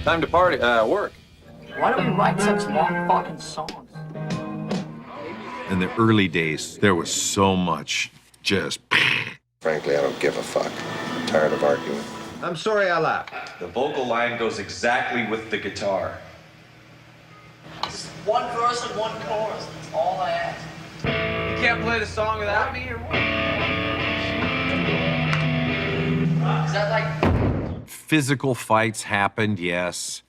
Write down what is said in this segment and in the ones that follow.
Time to party, work. Why do we write such long fucking songs? In the early days, there was so much just... Frankly, I don't give a fuck. I'm tired of arguing. I'm sorry I laughed. The vocal line goes exactly with the guitar. Just one verse and one chorus. That's all I ask. You can't play the song without me, or what? Is that like... Physical fights happened, yes.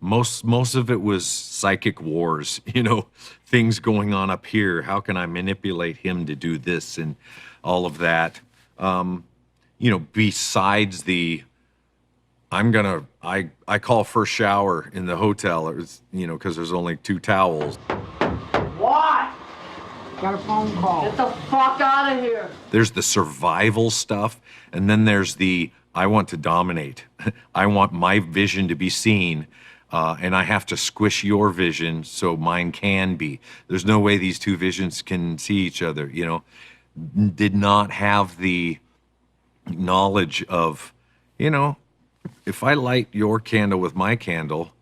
Most of it was psychic wars, you know, things going on up here. How can I manipulate him to do this and all of that? You know, besides the, I call for a shower in the hotel, it was, you know, because there's only 2 towels. What? Got a phone call. Get the fuck out of here. There's the survival stuff, and then there's the, I want to dominate. I want my vision to be seen, and I have to squish your vision so mine can be. There's no way these 2 visions can see each other, you know. Did not have the knowledge of, you know, if I light your candle with my candle,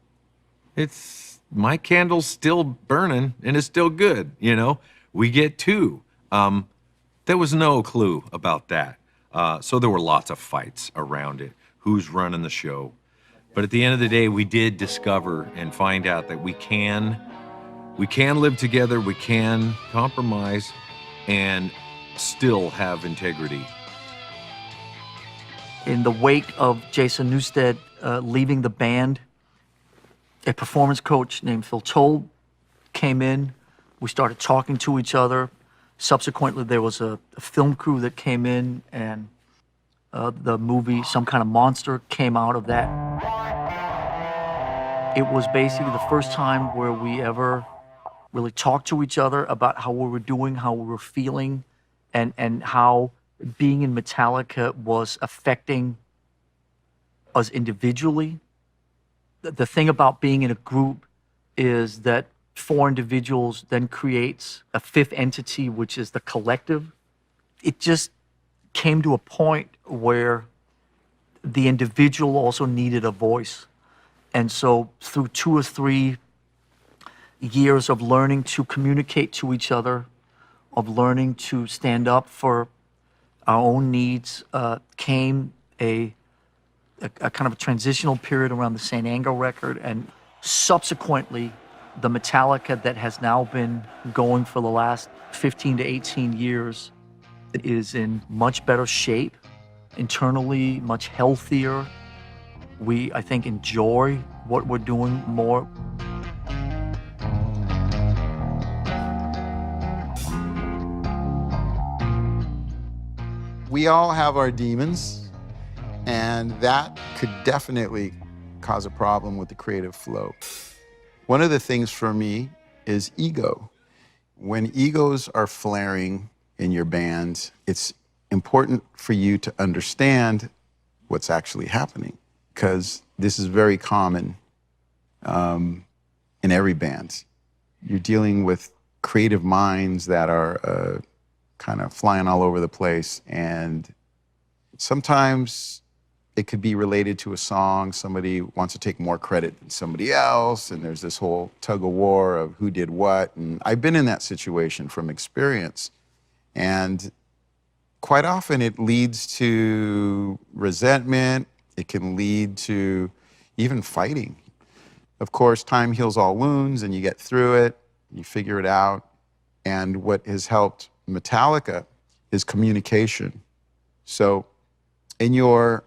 my candle's still burning and it's still good, you know. We get 2. There was no clue about that. So there were lots of fights around it. Who's running the show? But at the end of the day, we did discover and find out that we can live together, we can compromise, and still have integrity. In the wake of Jason Newsted leaving the band, a performance coach named Phil Toll came in. We started talking to each other. Subsequently, there was a film crew that came in, and the movie Some Kind of Monster came out of that. It was basically the first time where we ever really talked to each other about how we were doing, how we were feeling, and how being in Metallica was affecting us individually. The thing about being in a group is that 4 individuals then creates a 5th entity, which is the collective. It just came to a point where the individual also needed a voice. And so through 2 or 3 years of learning to communicate to each other, of learning to stand up for our own needs, came a kind of a transitional period around the St. Anger record, and subsequently the Metallica that has now been going for the last 15 to 18 years is in much better shape, internally much healthier. We, I think, enjoy what we're doing more. We all have our demons, and that could definitely cause a problem with the creative flow. One of the things for me is ego. When egos are flaring in your band, it's important for you to understand what's actually happening, because this is very common in every band. You're dealing with creative minds that are kind of flying all over the place, and sometimes it could be related to a song. Somebody wants to take more credit than somebody else, and there's this whole tug of war of who did what, and I've been in that situation from experience, and quite often it leads to resentment. It can lead to even fighting. Of course, time heals all wounds, and you get through it, you figure it out, and what has helped Metallica is communication. So in your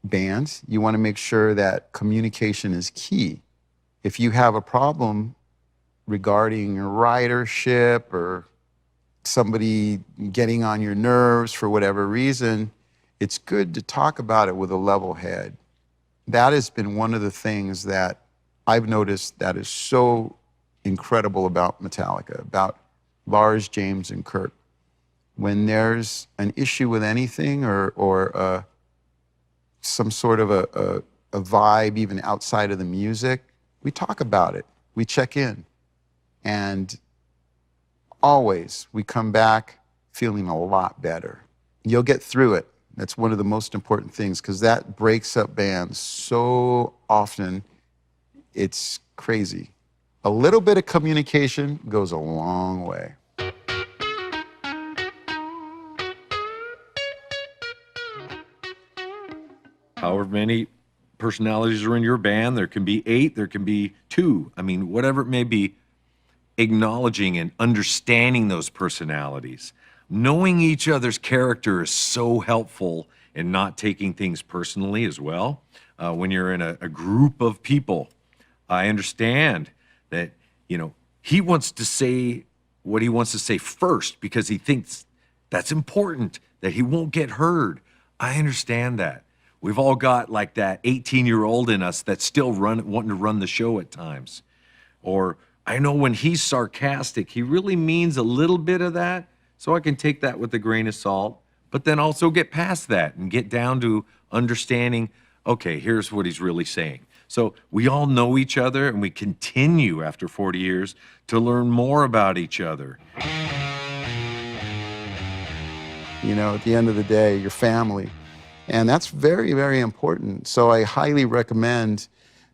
bands, you want to make sure that communication is key. If you have a problem regarding ridership or somebody getting on your nerves for whatever reason, it's good to talk about it with a level head. That has been one of the things that I've noticed that is so incredible about Metallica, about Lars, James, and Kurt. When there's an issue with anything or some sort of a vibe even outside of the music, we talk about it, we check in. And always we come back feeling a lot better. You'll get through it. That's one of the most important things, because that breaks up bands so often, it's crazy. A little bit of communication goes a long way. However many personalities are in your band, there can be 8, there can be 2. I mean, whatever it may be, acknowledging and understanding those personalities. Knowing each other's character is so helpful in not taking things personally as well. When you're in a group of people, I understand that, you know, he wants to say what he wants to say first because he thinks that's important, that he won't get heard. I understand that. We've all got like that 18-year-old in us that's still wanting to run the show at times. Or I know when he's sarcastic, he really means a little bit of that, so I can take that with a grain of salt, but then also get past that and get down to understanding, okay, here's what he's really saying. So we all know each other, and we continue after 40 years to learn more about each other. You know, at the end of the day, you're family. And that's very, very important. So I highly recommend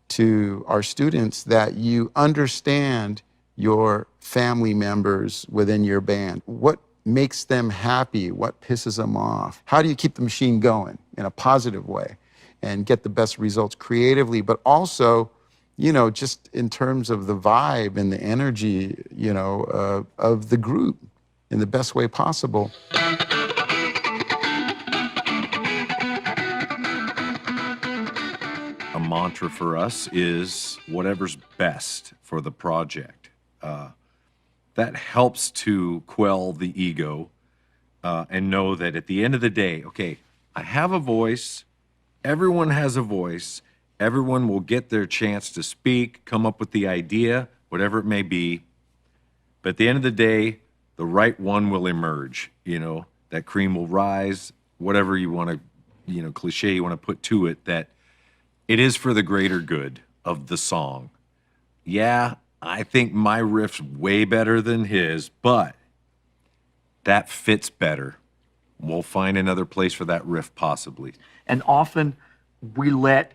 to our students that you understand your family members within your band. What makes them happy? What pisses them off? How do you keep the machine going in a positive way and get the best results creatively, but also, you know, just in terms of the vibe and the energy, you know, of the group in the best way possible. A mantra for us is whatever's best for the project. That helps to quell the ego and know that at the end of the day, okay, I have a voice, everyone has a voice, everyone will get their chance to speak, come up with the idea, whatever it may be. But at the end of the day, the right one will emerge, you know, that cream will rise, whatever you want to, you know, cliche you want to put to it, that it is for the greater good of the song. Yeah, I think my riff's way better than his, but that fits better. We'll find another place for that riff possibly. And often we let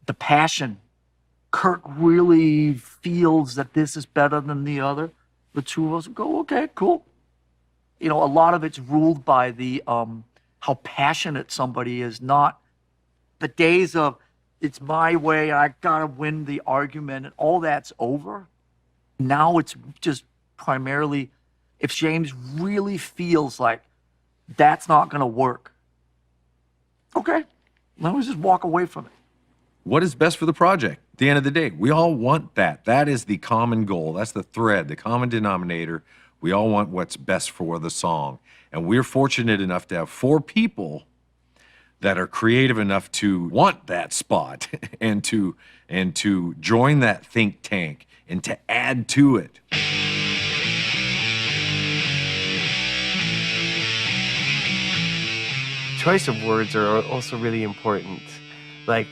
the passion, Kurt really feels that this is better than the other. The two of us go, okay, cool. You know, a lot of it's ruled by the how passionate somebody is, not the days of it's my way, I gotta win the argument, and all that's over. Now it's just primarily if James really feels like that's not gonna work, okay, let us just walk away from it. What is best for the project? At the end of the day, we all want that. That is the common goal. That's the thread, the common denominator. We all want what's best for the song. And we're fortunate enough to have 4 people that are creative enough to want that spot and to join that think tank and to add to it. Choice of words are also really important. Like,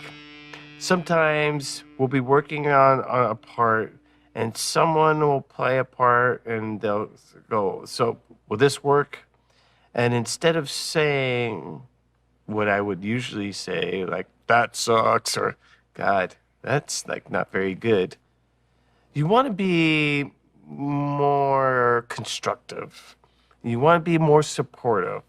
sometimes we'll be working on a part and someone will play a part and they'll go, so will this work? And instead of saying what I would usually say, like, that sucks, or God, that's like not very good, you want to be more constructive. You want to be more supportive.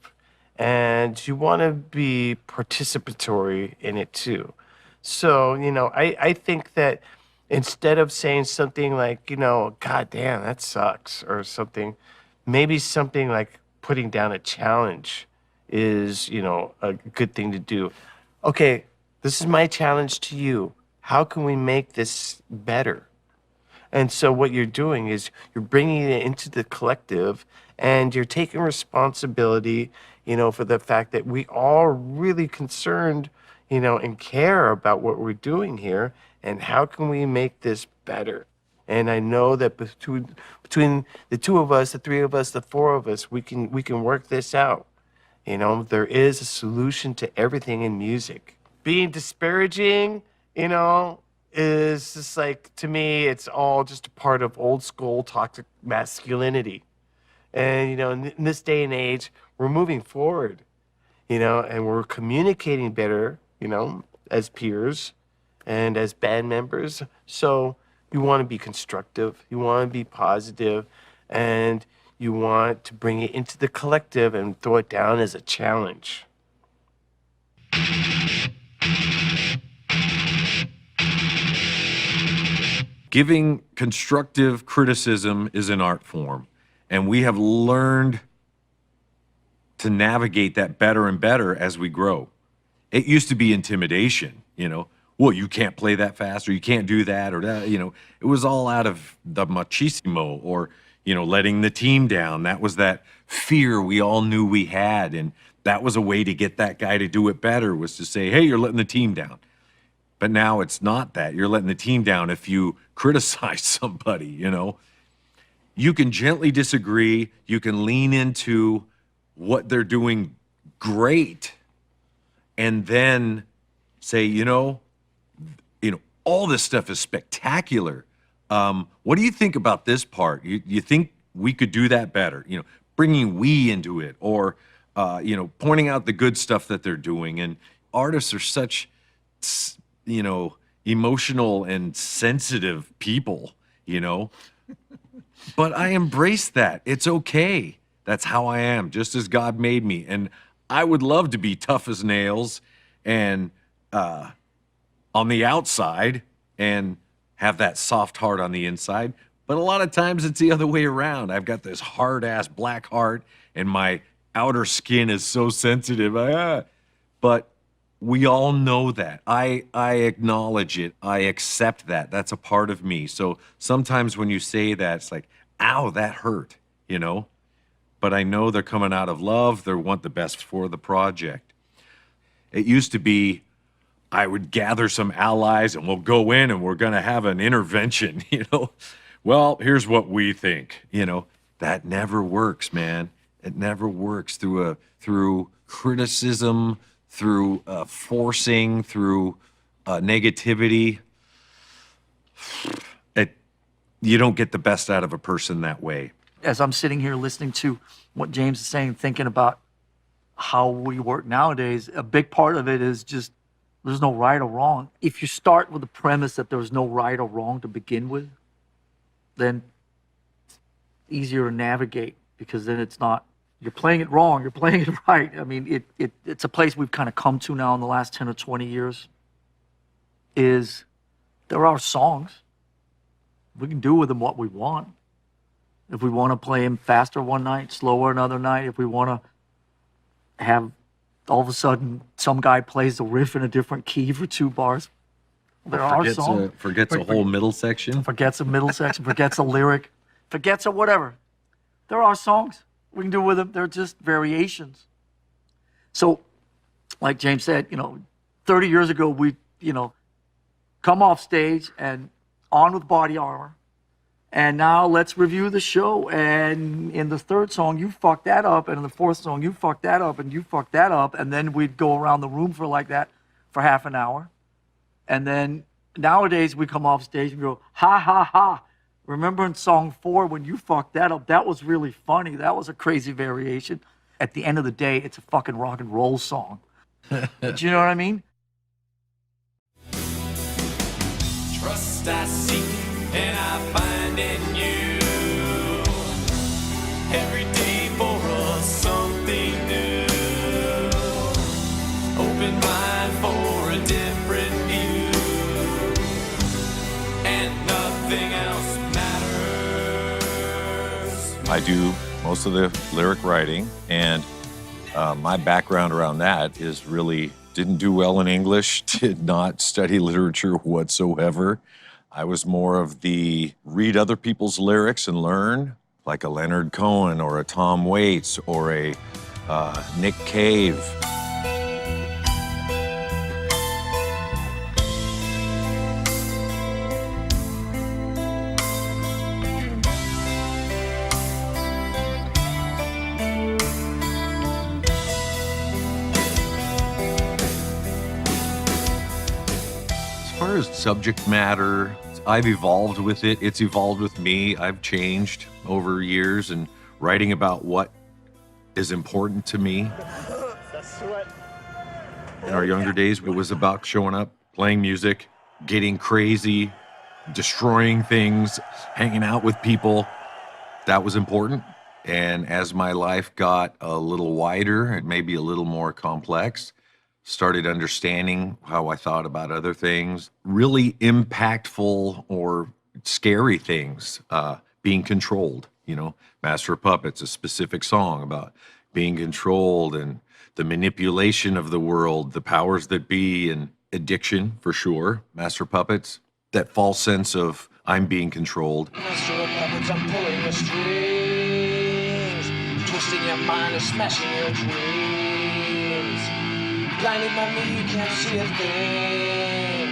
And you want to be participatory in it too. So, you know, I think that instead of saying something like, you know, God damn, that sucks, or something, maybe something like putting down a challenge is, you know, a good thing to do. Okay, this is my challenge to you. How can we make this better? And so what you're doing is you're bringing it into the collective and you're taking responsibility, you know, for the fact that we all are really concerned, you know, and care about what we're doing here and how can we make this better. And I know that between the 2 of us, the 3 of us, the 4 of us, we can work this out. You know, there is a solution to everything in music. Being disparaging, you know, is just like, to me, it's all just a part of old school toxic masculinity. And, you know, in this day and age, we're moving forward, you know, and we're communicating better, you know, as peers. and as band members. So you want to be constructive, you want to be positive, and you want to bring it into the collective and throw it down as a challenge. Giving constructive criticism is an art form, and we have learned to navigate that better and better as we grow. It used to be intimidation, well, you can't play that fast, or you can't do that, or that, it was all out of the machismo, or, letting the team down. That was that fear we all knew we had, and that was a way to get that guy to do it better, was to say, hey, you're letting the team down. But now it's not that. You're letting the team down if you criticize somebody, You can gently disagree. You can lean into what they're doing great, and then say, all this stuff is spectacular. What do you think about this part? You think we could do that better? Bringing we into it, or pointing out the good stuff that they're doing. And artists are such, emotional and sensitive people, But I embrace that. It's okay. That's how I am, just as God made me. And I would love to be tough as nails and on the outside and have that soft heart on the inside. But a lot of times it's the other way around. I've got this hard-ass black heart and my outer skin is so sensitive. But we all know that. I acknowledge it. I accept that. That's a part of me. So sometimes when you say that, it's like, ow, that hurt, But I know they're coming out of love. They want the best for the project. It used to be, I would gather some allies and we'll go in and we're going to have an intervention, Well, here's what we think, That never works, man. It never works through criticism, through forcing, through negativity. You don't get the best out of a person that way. As I'm sitting here listening to what James is saying, thinking about how we work nowadays, a big part of it is just there's no right or wrong. If you start with the premise that there's no right or wrong to begin with, then it's easier to navigate, because then it's not, you're playing it wrong, you're playing it right. I mean, it's a place we've kind of come to now in the last 10 or 20 years, is there are songs. We can do with them what we want. If we want to play them faster one night, slower another night, if we want to have all of a sudden some guy plays the riff in a different key for 2 bars, there are songs. Forgets a whole middle section. Forgets a middle section, forgets a lyric, forgets a whatever. There are songs we can do with them. They're just variations. So, like James said, 30 years ago, we, come off stage and on with Body Armor. And now let's review the show. And in the 3rd song, you fucked that up. And in the 4th song, you fucked that up and you fucked that up. And then we'd go around the room for like that for half an hour. And then nowadays we come off stage and go, ha, ha, ha. Remember in song 4 when you fucked that up? That was really funny. That was a crazy variation. At the end of the day, it's a fucking rock and roll song. Do you know what I mean? Trust I seek and I find in you. Every day for us something new. Open mind for a different view. And nothing else matters. I do most of the lyric writing, and my background around that is really didn't do well in English, did not study literature whatsoever. I was more of the read other people's lyrics and learn, like a Leonard Cohen or a Tom Waits or a Nick Cave. As far as subject matter, I've evolved with it. It's evolved with me. I've changed over years and writing about what is important to me. In our younger days, it was about showing up, playing music, getting crazy, destroying things, hanging out with people. That was important. And as my life got a little wider and maybe a little more complex, started understanding how I thought about other things, really impactful or scary things, being controlled. You know, Master of Puppets, a specific song about being controlled and the manipulation of the world, the powers that be, and addiction for sure. Master of Puppets, that false sense of I'm being controlled. Master of puppets, I'm pulling the strings, twisting your mind and smashing your dreams. Blinded by me, you can't see a thing.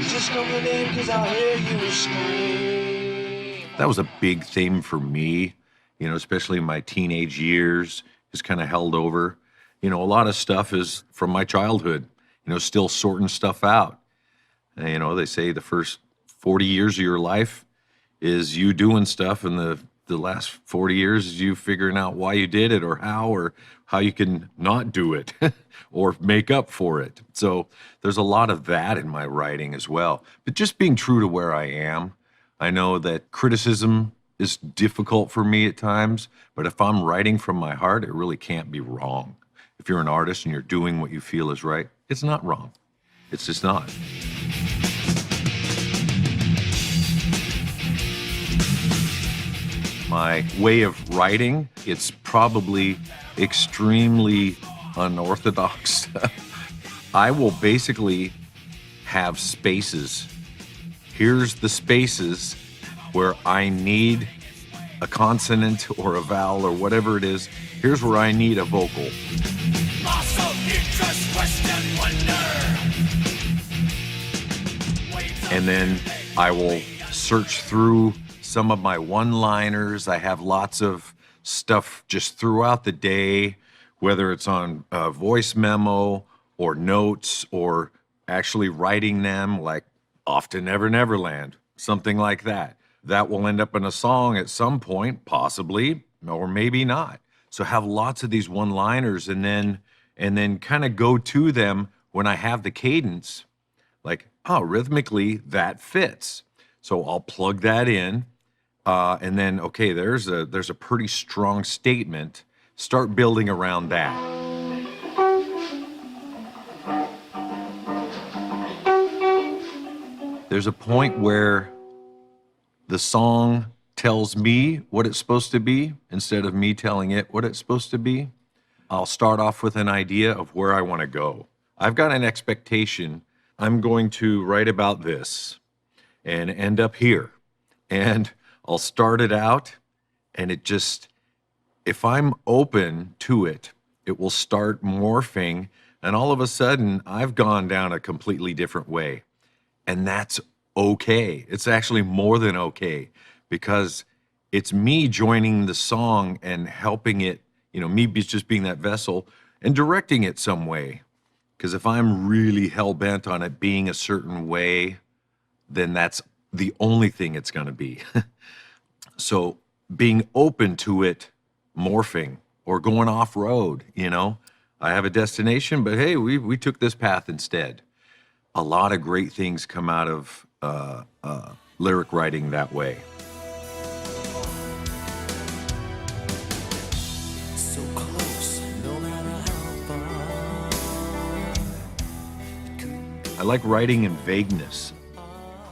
Just know the name, 'cause I'll hear you scream. That was a big theme for me, you know, especially in my teenage years, just kind of held over. You know, a lot of stuff is from my childhood, you know, still sorting stuff out. And, you know, they say the first 40 years of your life is you doing stuff, and the last 40 years is you figuring out why you did it or how you can not do it or make up for it. So there's a lot of that in my writing as well. But just being true to where I am. I know that criticism is difficult for me at times, but if I'm writing from my heart, it really can't be wrong. If you're an artist and you're doing what you feel is right, it's not wrong. It's just not. My way of writing, it's probably extremely unorthodox. I will basically have spaces. Here's the spaces where I need a consonant or a vowel or whatever it is. Here's where I need a vocal. Loss of interest, question, wonder. And then I will search through some of my one-liners. I have lots of stuff just throughout the day, whether it's on a voice memo or notes or actually writing them, like Off to Never Neverland, something like that. That will end up in a song at some point, possibly, or maybe not. So have lots of these one-liners and then kind of go to them when I have the cadence, like, oh, rhythmically that fits. So I'll plug that in. And then, okay, there's a pretty strong statement. Start building around that. There's a point where the song tells me what it's supposed to be instead of me telling it what it's supposed to be. I'll start off with an idea of where I want to go. I've got an expectation. I'm going to write about this and end up here. And I'll start it out, and it just, if I'm open to it, it will start morphing, and all of a sudden, I've gone down a completely different way. And that's okay. It's actually more than okay, because it's me joining the song and helping it, you know, me just being that vessel and directing it some way. Because if I'm really hell-bent on it being a certain way, then that's the only thing it's going to be. So being open to it morphing or going off-road, you know, I have a destination, but hey, we took this path instead. A lot of great things come out of lyric writing that way. So close, no matter how far. I like writing in vagueness,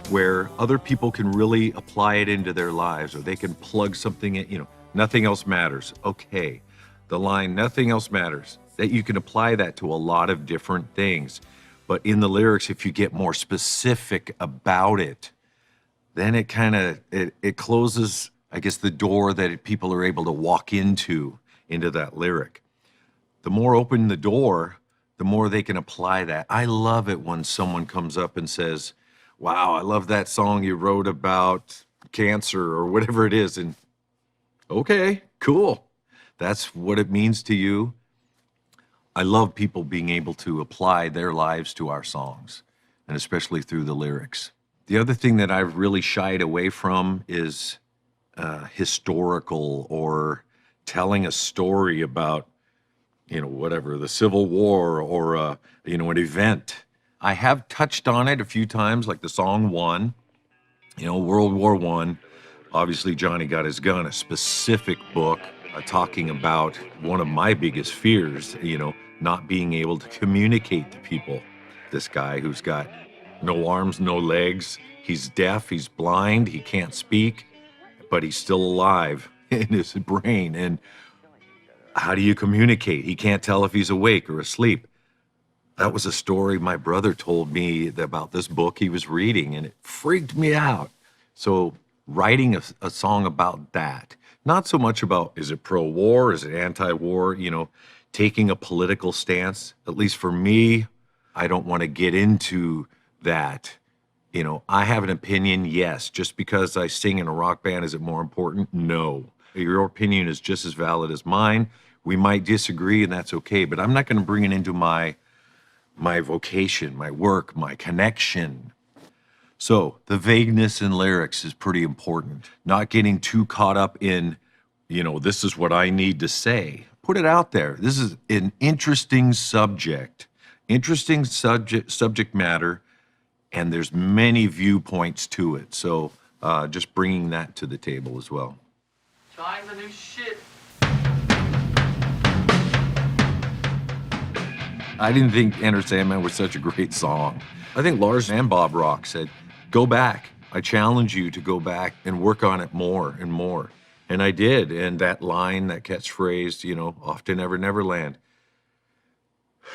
where other people can really apply it into their lives, or they can plug something in, you know, nothing else matters. Okay, the line, nothing else matters, that you can apply that to a lot of different things. But in the lyrics, if you get more specific about it, then it kind of, it closes, I guess, the door that people are able to walk into that lyric. The more open the door, the more they can apply that. I love it when someone comes up and says, wow, I love that song you wrote about cancer or whatever it is. And okay, cool. That's what it means to you. I love people being able to apply their lives to our songs, and especially through the lyrics. The other thing that I've really shied away from is historical or telling a story about, you know, whatever, the Civil War or, you know, an event. I have touched on it a few times, like the song One, World War One. Obviously, Johnny Got His Gun, a specific book talking about one of my biggest fears, not being able to communicate to people. This guy who's got no arms, no legs, he's deaf, he's blind, he can't speak, but he's still alive in his brain. And how do you communicate? He can't tell if he's awake or asleep. That was a story my brother told me about this book he was reading, and it freaked me out. So writing a song about that, not so much about is it pro-war, is it anti-war, taking a political stance. At least for me, I don't want to get into that. I have an opinion, yes. Just because I sing in a rock band, is it more important? No. Your opinion is just as valid as mine. We might disagree, and that's okay, but I'm not going to bring it into my vocation, my work, my connection. So the vagueness in lyrics is pretty important. Not getting too caught up in, this is what I need to say. Put it out there. This is an interesting subject matter, and there's many viewpoints to it. So just bringing that to the table as well. Trying the new shit. I didn't think Enter Sandman was such a great song. I think Lars and Bob Rock said, go back. I challenge you to go back and work on it more and more. And I did. And that line, that catchphrase, off to Never Never Land,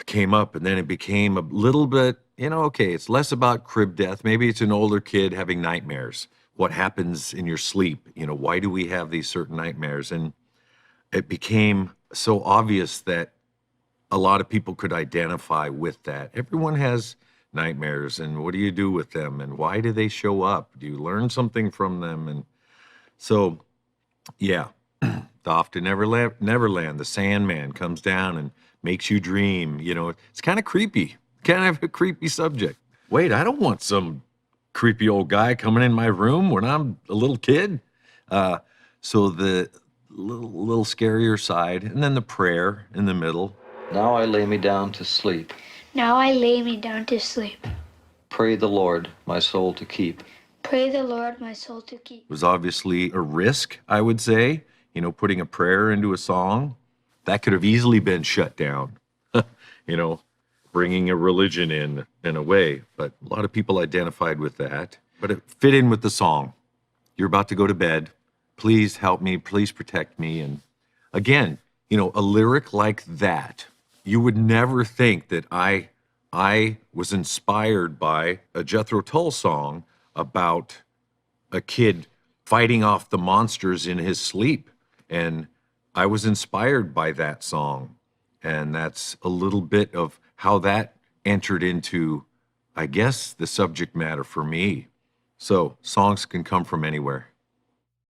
came up. And then it became a little bit, okay, it's less about crib death. Maybe it's an older kid having nightmares. What happens in your sleep? Why do we have these certain nightmares? And it became so obvious that a lot of people could identify with that. Everyone has nightmares, and what do you do with them, and why do they show up? Do you learn something from them? And so, yeah, the Off to Neverland, the Sandman comes down and makes you dream. It's kind of creepy, kind of a creepy subject. Wait, I don't want some creepy old guy coming in my room when I'm a little kid. So the little scarier side, and then the prayer in the middle. Now I lay me down to sleep. Now I lay me down to sleep. Pray the Lord my soul to keep. Pray the Lord my soul to keep. It was obviously a risk, I would say, putting a prayer into a song. That could have easily been shut down, bringing a religion in a way. But a lot of people identified with that. But it fit in with the song. You're about to go to bed. Please help me. Please protect me. And again, a lyric like that, you would never think that I was inspired by a Jethro Tull song about a kid fighting off the monsters in his sleep. And I was inspired by that song. And that's a little bit of how that entered into, I guess, the subject matter for me. So songs can come from anywhere.